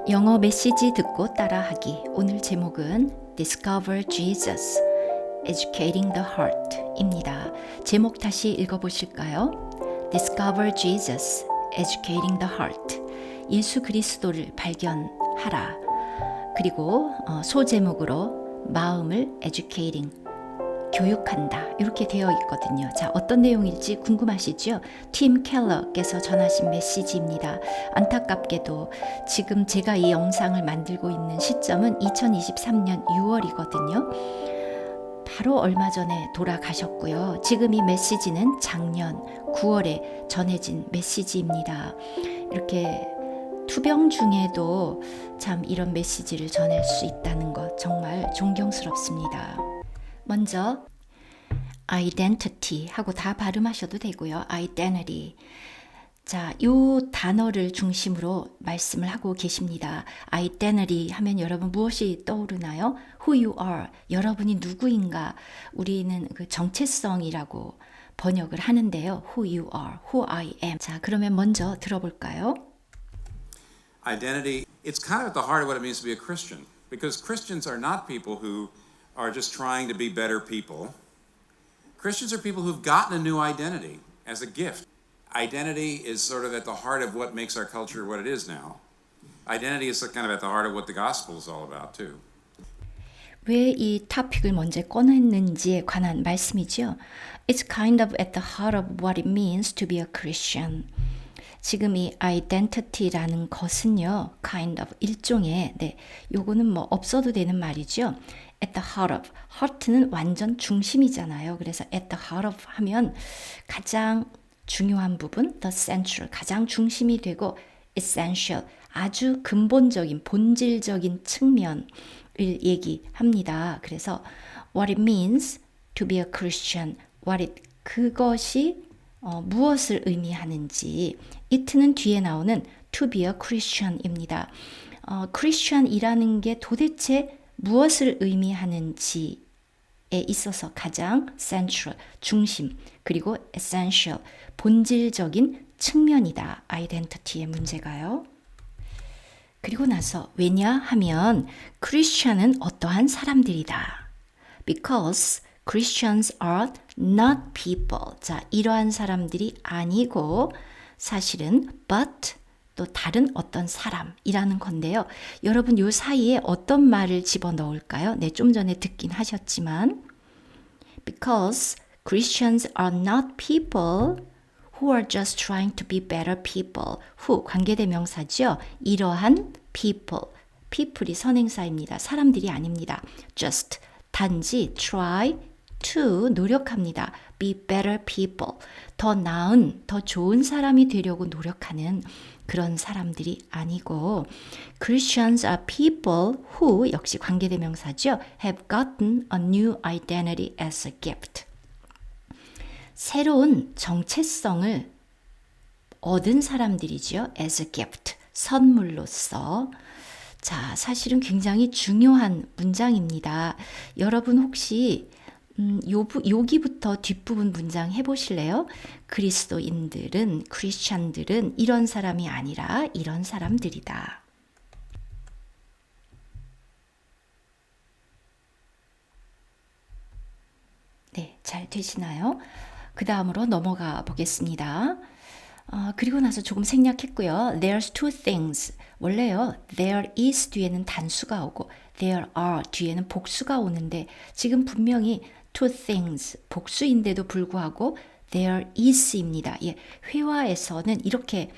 영어 메시지 듣고 따라하기. 오늘 제목은 Discover Jesus, Educating the Heart 입니다. 제목 다시 읽어보실까요? Discover Jesus, Educating the Heart. 예수 그리스도를 발견하라. 그리고 소제목으로 마음을 educating, 교육한다 이렇게 되어 있거든요. 자, 어떤 내용일지 궁금하시죠? 팀 켈러께서 전하신 메시지입니다. 안타깝게도 지금 제가 이 영상을 만들고 있는 시점은 2023년 6월이거든요. 바로 얼마 전에 돌아가셨고요. 지금 이 메시지는 작년 9월에 전해진 메시지입니다. 이렇게 투병 중에도 참 이런 메시지를 전할 수 있다는 것 정말 존경스럽습니다. 먼저 identity 하고 다 발음하셔도 되고요. identity. 자, 이 단어를 중심으로 말씀을 하고 계십니다. identity 하면 여러분 무엇이 떠오르나요? Who you are. 여러분이 누구인가. 우리는 그 정체성이라고 번역을 하는데요. Who you are. Who I am. 자, 그러면 먼저 들어볼까요? Identity, it's kind of at the heart of what it means to be a Christian. Because Christians are not people who are just trying to be better people. Christians are people who've gotten a new identity as a gift. Identity is sort of at the heart of what makes our culture what it is now. Identity is kind of at the heart of what the gospel is all about too. 왜 이 토픽을 먼저 꺼냈는지에 관한 말씀이죠. It's kind of at the heart of what it means to be a Christian. 지금 이 identity라는 것은요, kind of 일종의, 요거는 뭐 없어도 되는 말이죠. At the heart of, heart는 완전 중심이잖아요. 그래서 at the heart of 하면 가장 중요한 부분, the central, 가장 중심이 되고 essential, 아주 근본적인, 본질적인 측면을 얘기합니다. 그래서 what it means to be a Christian, 그것이 무엇을 의미하는지, it는 뒤에 나오는 to be a Christian입니다. Christian이라는 게 도대체 무엇을 의미하는지에 있어서 가장 central, 중심, 그리고 essential, 본질적인 측면이다. 아이덴티티의 문제가요. 그리고 나서 왜냐하면 크리스천은 어떠한 사람들이다. Because Christians are not people. 자, 이러한 사람들이 아니고 사실은 but 또 다른 어떤 사람이라는 건데요. 여러분 요 사이에 어떤 말을 집어넣을까요? 네, 좀 전에 듣긴 하셨지만 Because Christians are not people who are just trying to be better people. who 관계대명사죠. 이러한 people이 선행사입니다. 사람들이 아닙니다. just 단지 try to 노력합니다. be better people. 더 나은, 더 좋은 사람이 되려고 노력하는 그런 사람들이 아니고 Christians are people who 역시 관계대명사죠. have gotten a new identity as a gift. 새로운 정체성을 얻은 사람들이죠. as a gift. 선물로서. 자, 사실은 굉장히 중요한 문장입니다. 여러분 혹시 여기부터 뒷부분 문장 해보실래요? 그리스도인들은, 크리스찬들은 이런 사람이 아니라 이런 사람들이다. 네, 잘 되시나요? 그 다음으로 넘어가 보겠습니다. 그리고 나서 조금 생략했고요. There's two things. 원래요. There is 뒤에는 단수가 오고 There are 뒤에는 복수가 오는데 지금 분명히 two things 복수인데도 불구하고 There is입니다. 예, 회화에서는 이렇게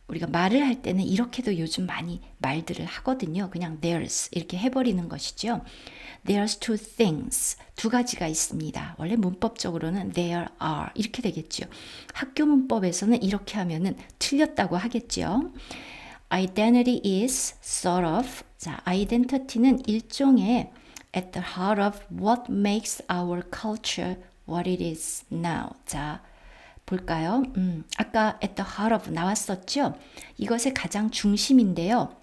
우리가 말을 할 때는 이렇게도 요즘 많이 말들을 하거든요. 그냥 there's 이렇게 해버리는 것이죠. There's two things. 두 가지가 있습니다. 원래 문법적으로는 there are 이렇게 되겠죠. 학교 문법에서는 이렇게 하면은 틀렸다고 하겠죠. Identity is sort of. 자, identity는 일종의 at the heart of what makes our culture what it is now. 자, 볼까요? 아까 at the heart of 나왔었죠? 이것의 가장 중심인데요.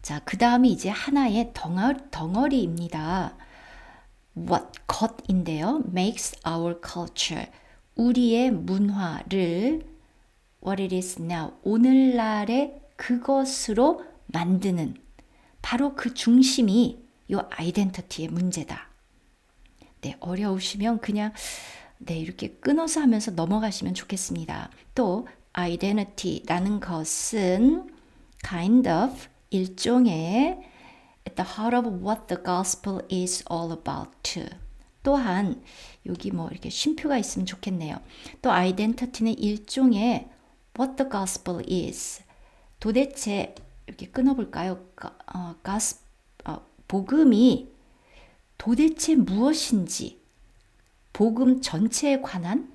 자, 그 다음이 이제 하나의 덩어리입니다. 것인데요. makes our culture. 우리의 문화를 what it is now. 오늘날의 그것으로 만드는 바로 그 중심이 이 아이덴티티의 문제다. 네, 어려우시면 그냥 이렇게 끊어서 하면서 넘어가시면 좋겠습니다. 또 identity라는 것은 kind of 일종의 at the heart of what the gospel is all about too. 또한 여기 뭐 이렇게 쉼표가 있으면 좋겠네요. 또 identity는 일종의 what the gospel is. 도대체 이렇게 끊어볼까요? 복음이 도대체 무엇인지 복음 전체에 관한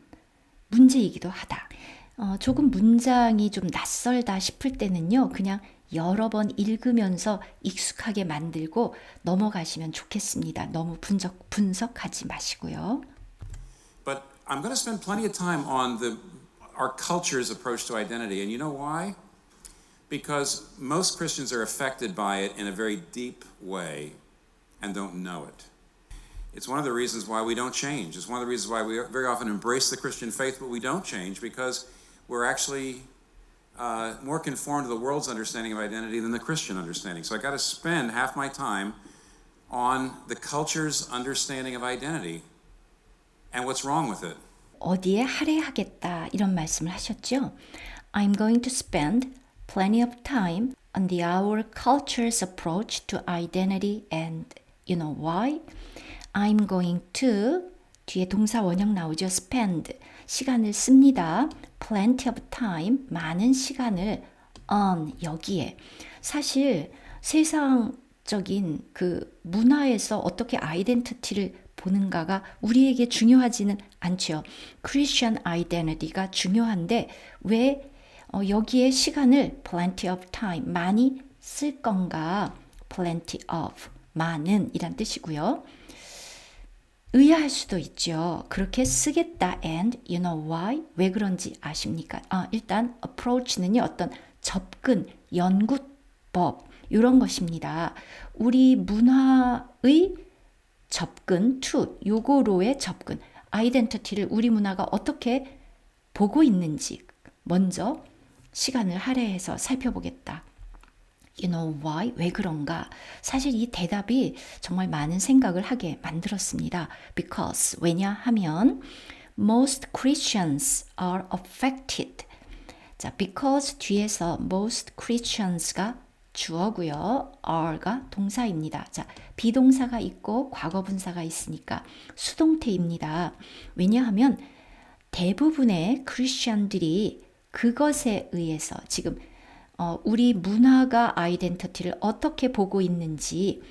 문제이기도 하다. 조금 문장이 좀 낯설다 싶을 때는요. 그냥 여러 번 읽으면서 익숙하게 만들고 넘어가시면 좋겠습니다. 너무 분석하지 마시고요. But I'm going to spend plenty of time on our culture's approach to identity. And you know why? Because most Christians are affected by it in a very deep way and don't know it. It's one of the reasons why we don't change. It's one of the reasons why we very often embrace the Christian faith, but we don't change because we're actually more conformed to the world's understanding of identity than the Christian understanding. So I got to spend half my time on the culture's understanding of identity and what's wrong with it. 어디에 할애하겠다 이런 말씀을 하셨죠. I'm going to spend plenty of time on our culture's approach to identity and you know why? I'm going to 뒤에 동사 원형 나오죠. spend 시간을 씁니다. plenty of time 많은 시간을 on 여기에 사실 세상적인 그 문화에서 어떻게 아이덴티티를 보는가가 우리에게 중요하지는 않죠. 크리스천 아이덴티티가 중요한데 왜 여기에 시간을 plenty of time 많이 쓸 건가? plenty of 많은 이란 뜻이고요. 의아할 수도 있죠. 그렇게 쓰겠다 and you know why? 왜 그런지 아십니까? 일단 approach는요. 어떤 접근, 연구법 이런 것입니다. 우리 문화의 접근 to 요거로의 접근 아이덴티티를 우리 문화가 어떻게 보고 있는지 먼저 시간을 할애해서 살펴보겠다. You know why? 왜 그런가? 사실 이 대답이 정말 많은 생각을 하게 만들었습니다. Because 왜냐하면 most Christians are affected. 자, because 뒤에서 most Christians가 주어고요. are가 동사입니다. 자, 비동사가 있고 과거분사가 있으니까 수동태입니다. 왜냐하면 대부분의 크리스천들이 그것에 의해서 지금 우리 문화가 아이덴티티를 어떻게 보고 있는지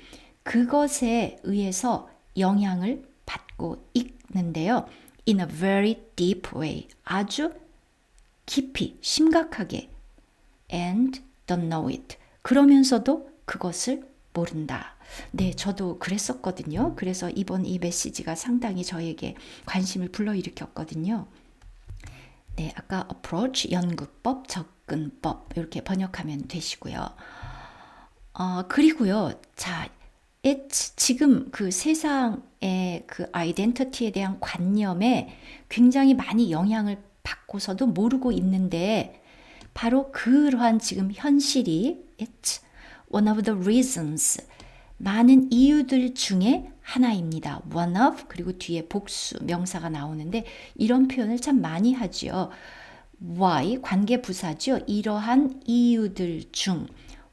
그것에 의해서 영향을 받고 있는데요. In a very deep way. 아주 깊이, 심각하게. And don't know it. 그러면서도 그것을 모른다. 네, 저도 그랬었거든요. 그래서 이번 이 메시지가 상당히 저에게 관심을 불러일으켰거든요. 네, 아까 approach, 연구법, 접근법 이렇게 번역하면 되시고요. 그리고요. 자, 지금 그 세상의 그 아이덴티티에 대한 관념에 굉장히 많이 영향을 받고서도 모르고 있는데 바로 그러한 지금 현실이 it's one of the reasons 많은 이유들 중에 하나입니다. one of 그리고 뒤에 복수 명사가 나오는데 이런 표현을 참 많이 하죠. why 관계 부사죠. 이러한 이유들 중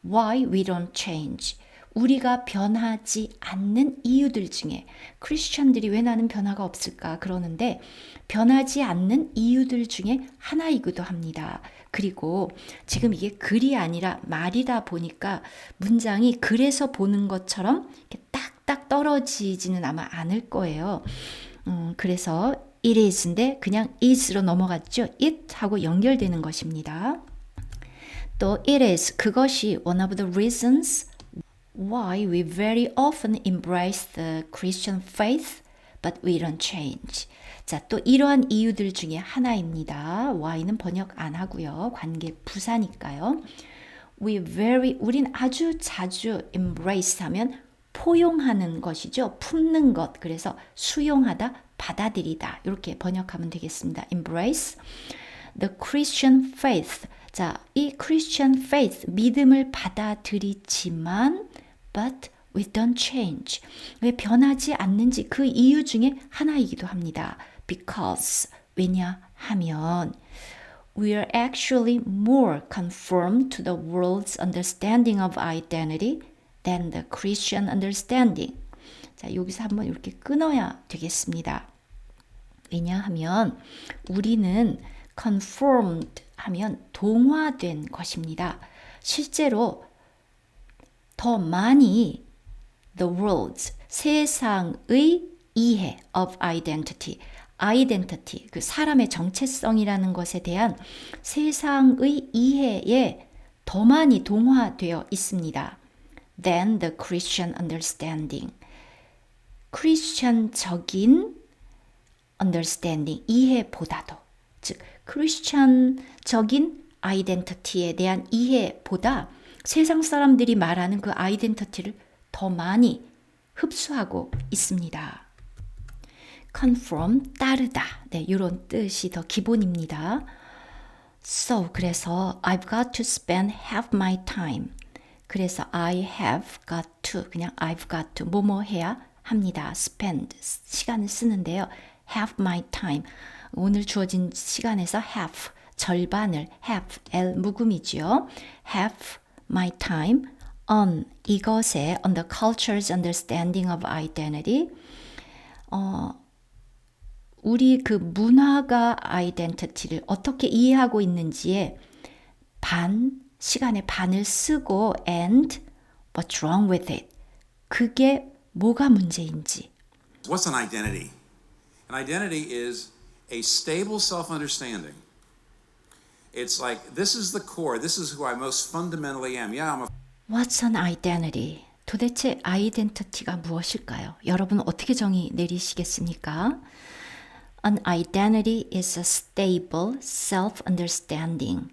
why we don't change 우리가 변하지 않는 이유들 중에 크리스천들이 왜 나는 변화가 없을까 그러는데 변하지 않는 이유들 중에 하나이기도 합니다. 그리고 지금 이게 글이 아니라 말이다 보니까 문장이 글에서 보는 것처럼 이렇게 딱딱 떨어지지는 아마 않을 거예요. 그래서 it is인데 그냥 is로 넘어갔죠. it 하고 연결되는 것입니다. 또 it is 그것이 one of the reasons why we very often embrace the Christian faith but we don't change. 자, 또 이러한 이유들 중에 하나입니다. why는 번역 안 하고요. 관계 부사니까요. 우린 아주 자주 embrace 하면 포용하는 것이죠. 품는 것. 그래서 수용하다, 받아들이다. 이렇게 번역하면 되겠습니다. embrace the Christian faith. 자, 이 Christian faith, 믿음을 받아들이지만 but we don't change. 왜 변하지 않는지 그 이유 중에 하나이기도 합니다. Because, 왜냐하면 we are actually more conformed to the world's understanding of identity than the Christian understanding. 자, 여기서 한번 이렇게 끊어야 되겠습니다. 왜냐하면 우리는 conformed 하면 동화된 것입니다. 실제로 더 많이 the world's 세상의 이해 of identity 그 사람의 정체성이라는 것에 대한 세상의 이해에 더 많이 동화되어 있습니다. than the Christian understanding. 크리스천적인 understanding, 이해보다도, 즉 크리스천적인 아이덴티티에 대한 이해보다 세상 사람들이 말하는 그 아이덴티티를 더 많이 흡수하고 있습니다. conform, 따르다. 네, 이런 뜻이 더 기본입니다. So, 그래서 I've got to spend half my time. 그래서 I have got to, 그냥 I've got to, 뭐뭐 해야 합니다. spend, 시간을 쓰는데요. half my time. 오늘 주어진 시간에서 half, 절반을 have, L 묵음이죠. have my time on 이것에 on the culture's understanding of identity. 우리 그 문화가 아이덴티티를 어떻게 이해하고 있는지에 시간의 반을 쓰고 and what's wrong with it. 그게 뭐가 문제인지. What's an identity? An identity is a stable self-understanding. It's like, this is the core, this is who I most fundamentally am. Yeah, I'm a What's an identity? 도대체 아이덴티티가 무엇일까요? 여러분 어떻게 정의 내리시겠습니까? An identity is a stable self-understanding.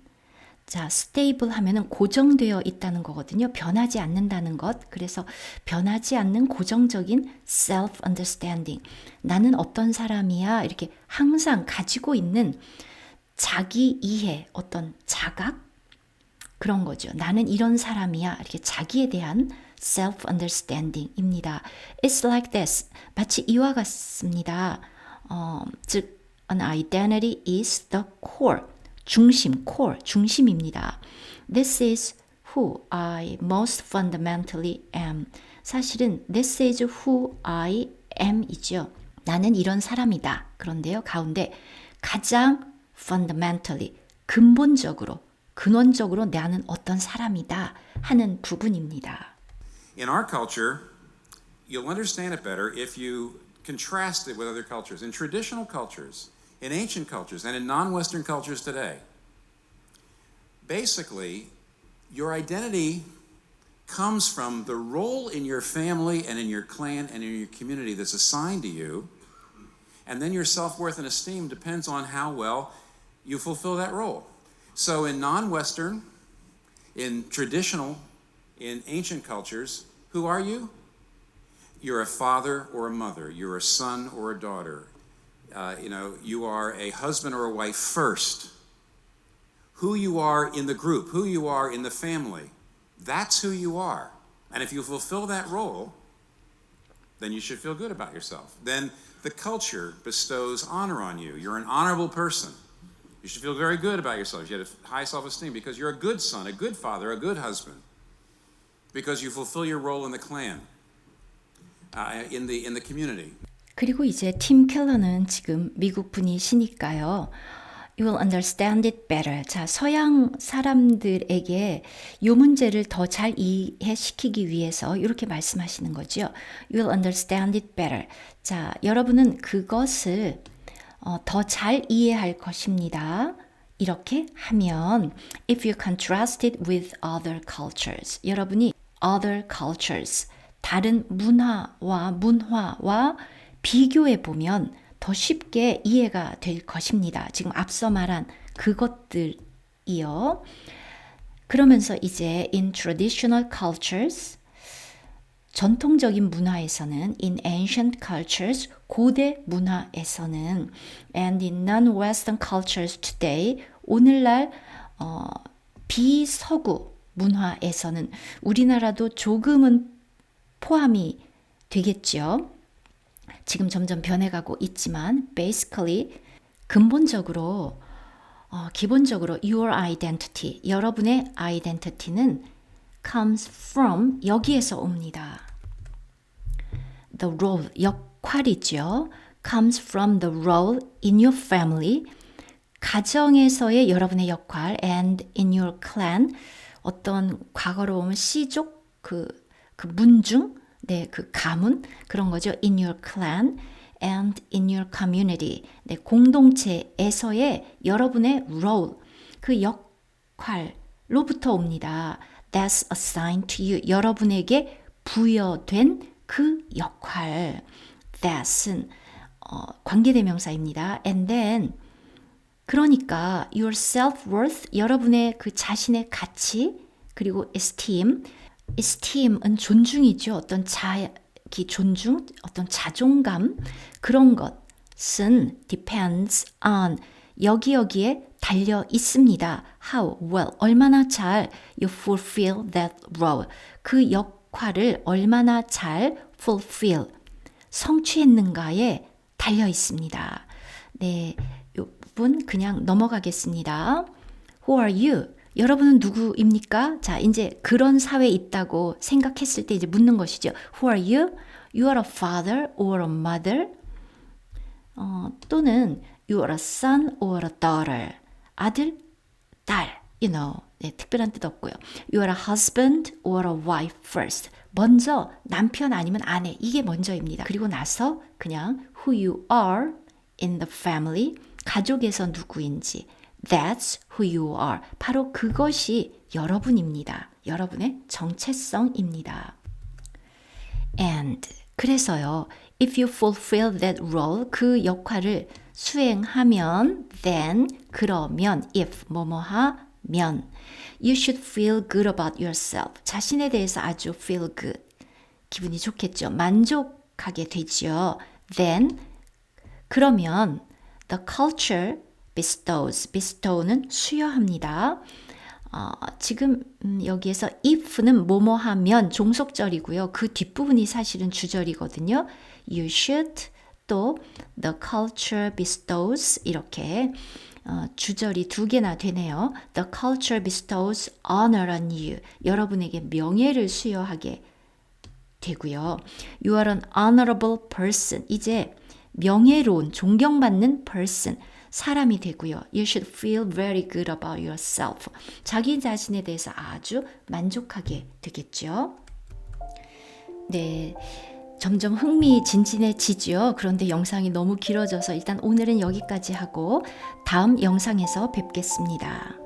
자, stable 하면은 고정되어 있다는 거거든요. 변하지 않는다는 것. 그래서 변하지 않는 고정적인 self-understanding. 나는 어떤 사람이야. 이렇게 항상 가지고 있는 자기 이해, 어떤 자각? 그런 거죠. 나는 이런 사람이야. 이렇게 자기에 대한 self-understanding입니다. It's like this. 마치 이와 같습니다. 즉, an identity is the core. 중심, core, 중심입니다. This is who I most fundamentally am. 사실은 this is who I am 이죠. 나는 이런 사람이다. 그런데요, 가운데 가장 fundamentally, 근본적으로, 근원적으로 나는 어떤 사람이다 하는 부분입니다. In our culture, you'll understand it better if you contrast it with other cultures. In traditional cultures, in ancient cultures, and in non-Western cultures today, basically, your identity comes from the role in your family and in your clan and in your community that's assigned to you, and then your self-worth and esteem depends on how well you fulfill that role. So in non-Western, in traditional, in ancient cultures, who are you? You're a father or a mother. You're a son or a daughter. You are a husband or a wife first. Who you are in the group, who you are in the family, that's who you are. And if you fulfill that role, then you should feel good about yourself. Then the culture bestows honor on you. You're an honorable person. You should feel very good about yourself. You have high self-esteem because you're a good son, a good father, a good husband. Because you fulfill your role in the clan, in the community. 그리고 이제 팀 켈러는 지금 미국 분이시니까요. You will understand it better. 자, 서양 사람들에게 이 문제를 더 잘 이해시키기 위해서 이렇게 말씀하시는 거죠. You will understand it better. 자, 여러분은 그것을 더 잘 이해할 것입니다. 이렇게 하면 if you contrast it with other cultures. 여러분이 other cultures, 다른 문화와 비교해 보면 더 쉽게 이해가 될 것입니다. 지금 앞서 말한 그것들이요. 그러면서 이제 in traditional cultures, 전통적인 문화에서는 in ancient cultures, 고대 문화에서는 and in non-Western cultures today, 오늘날 비서구 문화에서는 우리나라도 조금은 포함이 되겠죠. 지금 점점 변해가고 있지만 basically 근본적으로 기본적으로 your identity, 여러분의 identity는 comes from 여기에서 옵니다. The role, 역할이죠. comes from the role in your family, 가정에서의 여러분의 역할 and in your clan, 어떤 과거로 보면 씨족, 그 문중, 네, 그 가문 그런 거죠. in your clan and in your community, 네, 공동체에서의 여러분의 role, 그 역할로부터 옵니다. That's assigned to you, 여러분에게 부여된 그 역할. That은 관계대명사입니다. And then 그러니까 your self-worth, 여러분의 그 자신의 가치, 그리고 esteem은 존중이죠. 어떤 자기 존중, 어떤 자존감, 그런 것은 depends on, 여기에 달려 있습니다. How well, 얼마나 잘 you fulfill that role, 그 역할을 얼마나 잘 fulfill, 성취했는가에 달려 있습니다. 네, 이 부분 그냥 넘어가겠습니다. Who are you? 여러분은 누구입니까? 자, 이제 그런 사회에 있다고 생각했을 때 이제 묻는 것이죠. Who are you? You are a father or a mother? 또는 you are a son or a daughter? 아들, 딸, you know. 네, 특별한 뜻 없고요. You are a husband or a wife first. 먼저 남편 아니면 아내, 이게 먼저입니다. 그리고 나서 그냥 who you are in the family, 가족에서 누구인지. That's who you are. 바로 그것이 여러분입니다. 여러분의 정체성입니다. And 그래서요, if you fulfill that role, 그 역할을 수행하면, then 그러면, if 뭐뭐하면, you should feel good about yourself. 자신에 대해서 아주 feel good. 기분이 좋겠죠. 만족하게 되죠. Then 그러면 the culture bestow는 수여합니다. 지금 여기에서 if는 뭐뭐하면 종속절이고요. 그 뒷부분이 사실은 주절이거든요. You should, 또 the culture bestows, 이렇게 주절이 두 개나 되네요. The culture bestows honor on you. 여러분에게 명예를 수여하게 되고요. You are an honorable person. 이제 명예로운, 존경받는 person, 사람이 되고요. You should feel very good about yourself. 자기 자신에 대해서 아주 만족하게 되겠죠. 네, 점점 흥미진진해지죠. 그런데 영상이 너무 길어져서 일단 오늘은 여기까지 하고 다음 영상에서 뵙겠습니다.